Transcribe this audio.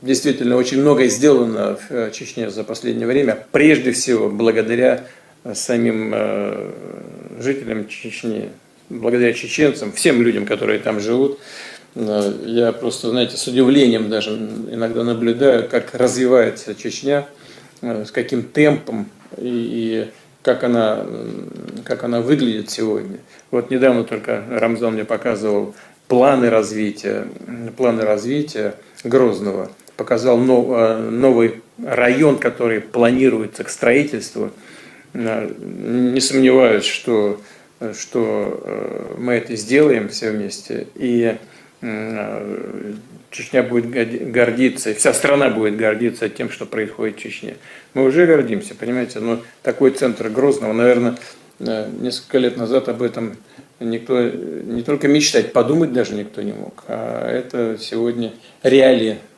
Действительно, очень многое сделано в Чечне за последнее время, прежде всего благодаря самим жителям Чечни, благодаря чеченцам, всем людям, которые там живут. Я просто, знаете, с удивлением даже иногда наблюдаю, как развивается Чечня, с каким темпом и как она выглядит сегодня. Вот недавно только Рамзан мне показывал планы развития Грозного, показал новый район, который планируется к строительству. Не сомневаюсь, что мы это сделаем все вместе, и Чечня будет гордиться, и вся страна будет гордиться тем, что происходит в Чечне. Мы уже гордимся, понимаете, но такой центр Грозного, наверное, несколько лет назад об этом никто не только мечтать, подумать даже никто не мог, а это сегодня реалии